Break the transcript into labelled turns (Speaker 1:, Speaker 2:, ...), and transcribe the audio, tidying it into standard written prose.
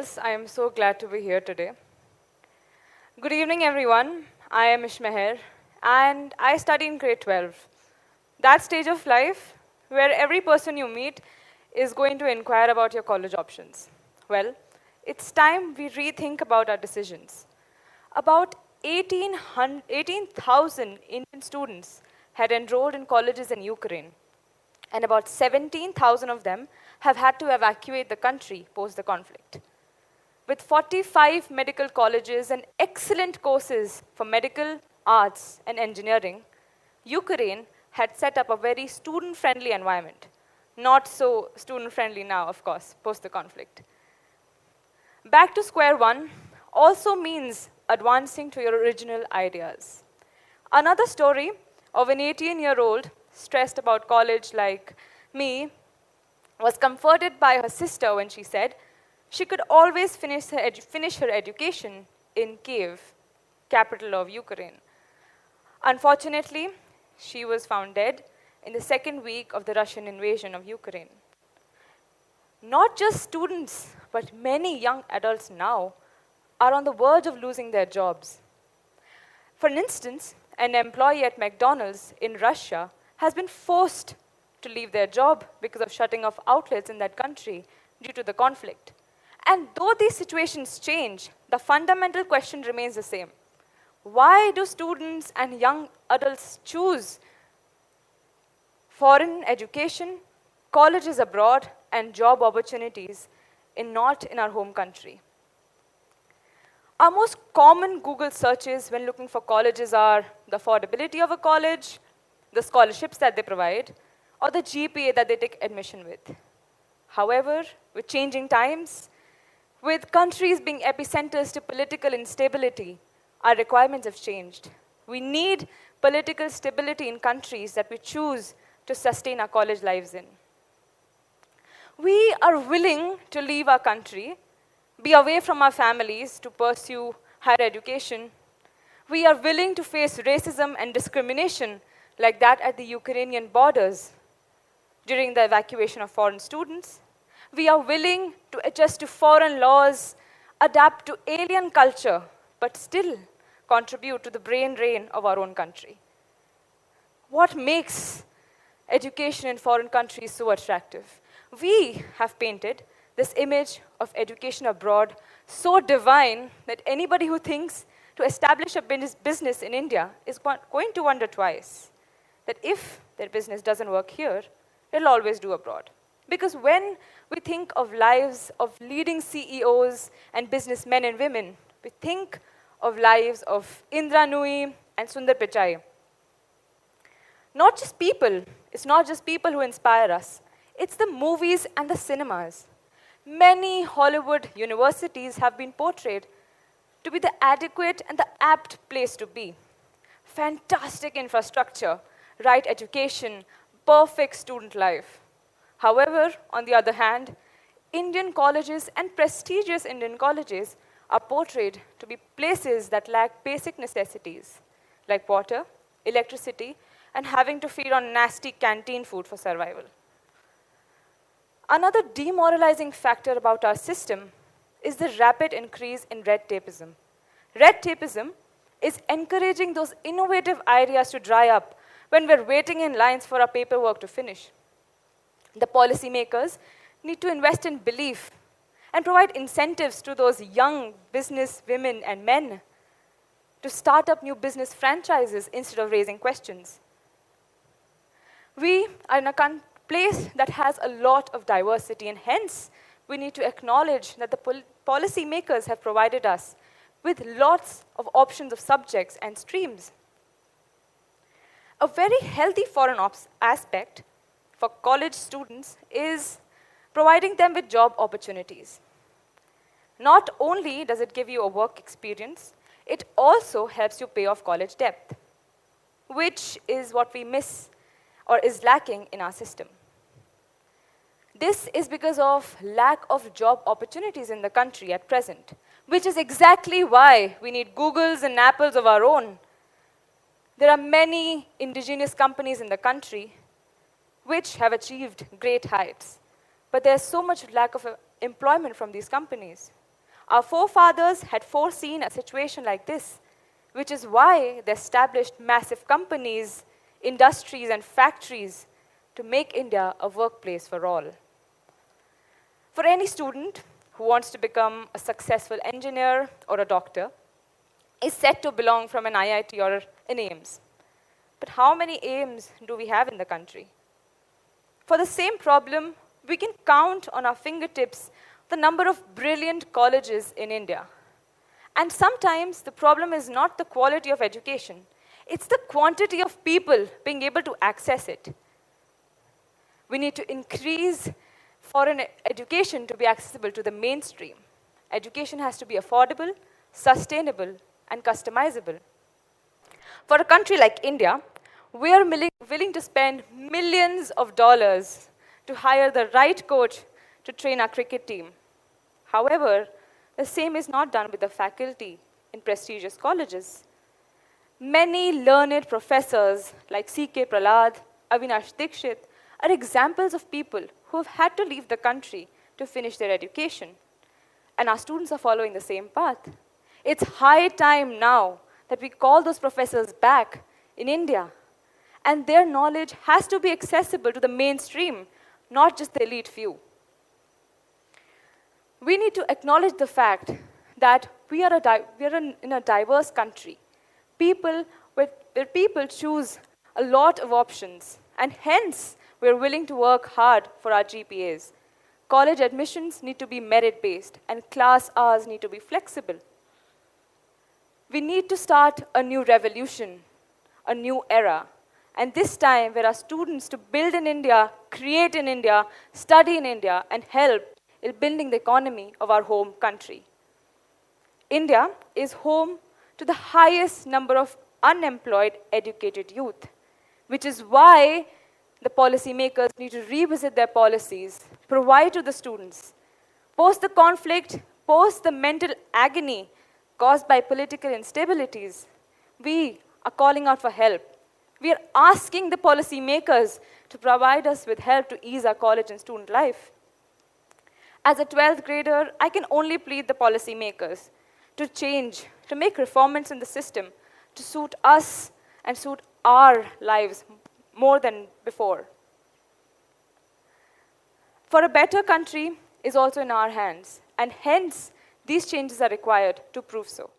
Speaker 1: panelists. I am so glad to be here today. Good evening, everyone. I am Ishmeher, and I study in grade 12. That stage of life where every person you meet is going to inquire about your college options. Well, it's time we rethink about our decisions. About 18,000 Indian students had enrolled in colleges in Ukraine, and about 17,000 of them have had to evacuate the country post the conflict. With 45 medical colleges and excellent courses for medical, arts, and engineering, Ukraine had set up a very student-friendly environment. Not so student-friendly now, of course, post the conflict. Back to square one also means advancing to your original ideas. Another story of an 18-year-old stressed about college like me was comforted by her sister when she said she could always finish her education in Kiev, capital of Ukraine. Unfortunately, she was found dead in the second week of the Russian invasion of Ukraine. Not just students, but many young adults now are on the verge of losing their jobs. For instance, an employee at McDonald's in Russia has been forced to leave their job because of shutting off outlets in that country due to the conflict. And though these situations change, the fundamental question remains the same. Why do students and young adults choose foreign education, colleges abroad, and job opportunities not in our home country? Our most common Google searches when looking for colleges are the affordability of a college, the scholarships that they provide, or the GPA that they take admission with. However, with changing times, with countries being epicenters to political instability, our requirements have changed. We need political stability in countries that we choose to sustain our college lives in. We are willing to leave our country, be away from our families to pursue higher education. We are willing to face racism and discrimination like that at the Ukrainian borders during the evacuation of foreign students. We are willing to adjust to foreign laws, adapt to alien culture, but still contribute to the brain drain of our own country. What makes education in foreign countries so attractive? We have painted this image of education abroad so divine that anybody who thinks to establish a business in India is going to wonder twice that if their business doesn't work here, they'll always do abroad. Because when we think of lives of leading CEOs and businessmen and women, we think of lives of Indra Nooyi and Sundar Pichai. It's not just people who inspire us. It's the movies and the cinemas. Many Hollywood universities have been portrayed to be the adequate and the apt place to be. Fantastic infrastructure, right education, perfect student life. However, on the other hand, Indian colleges and prestigious Indian colleges are portrayed to be places that lack basic necessities like water, electricity, and having to feed on nasty canteen food for survival. Another demoralizing factor about our system is the rapid increase in red tapeism. Red tapeism is encouraging those innovative ideas to dry up when we're waiting in lines for our paperwork to finish. The policymakers need to invest in belief and provide incentives to those young business women and men to start up new business franchises instead of raising questions. We are in a place that has a lot of diversity, and hence we need to acknowledge that the policymakers have provided us with lots of options of subjects and streams. A very healthy foreign ops aspect for college students is providing them with job opportunities. Not only does it give you a work experience, it also helps you pay off college debt, which is what we miss or is lacking in our system. This is because of lack of job opportunities in the country at present, which is exactly why we need Googles and Apples of our own. There are many indigenous companies in the country which have achieved great heights, but there's so much lack of employment from these companies. Our forefathers had foreseen a situation like this, which is why they established massive companies, industries, and factories to make India a workplace for all. For any student who wants to become a successful engineer or a doctor, is said to belong from an IIT or an AIIMS. But how many AIIMS do we have in the country? For the same problem, we can count on our fingertips the number of brilliant colleges in India. And sometimes the problem is not the quality of education, it's the quantity of people being able to access it. We need to increase foreign education to be accessible to the mainstream. Education has to be affordable, sustainable, and customizable. For a country like India, we are willing to spend millions of dollars to hire the right coach to train our cricket team. However, the same is not done with the faculty in prestigious colleges. Many learned professors like C.K. Prahlad, Avinash Dikshit are examples of people who have had to leave the country to finish their education. And our students are following the same path. It's high time now that we call those professors back in India. And their knowledge has to be accessible to the mainstream, not just the elite few. We need to acknowledge the fact that we are in a diverse country, where people choose a lot of options, and hence we're willing to work hard for our GPAs. College admissions need to be merit-based, and class hours need to be flexible. We need to start a new revolution, a new era, and this time where our students to build in India, create in India, study in India, and help in building the economy of our home country. India is home to the highest number of unemployed educated youth, which is why the policymakers need to revisit their policies, provide to the students. Post the conflict, post the mental agony caused by political instabilities, we are calling out for help. We are asking the policymakers to provide us with help to ease our college and student life. As a 12th grader, I can only plead the policymakers to change, to make reforms in the system, to suit us and suit our lives more than before. For a better country is also in our hands, and hence these changes are required to prove so.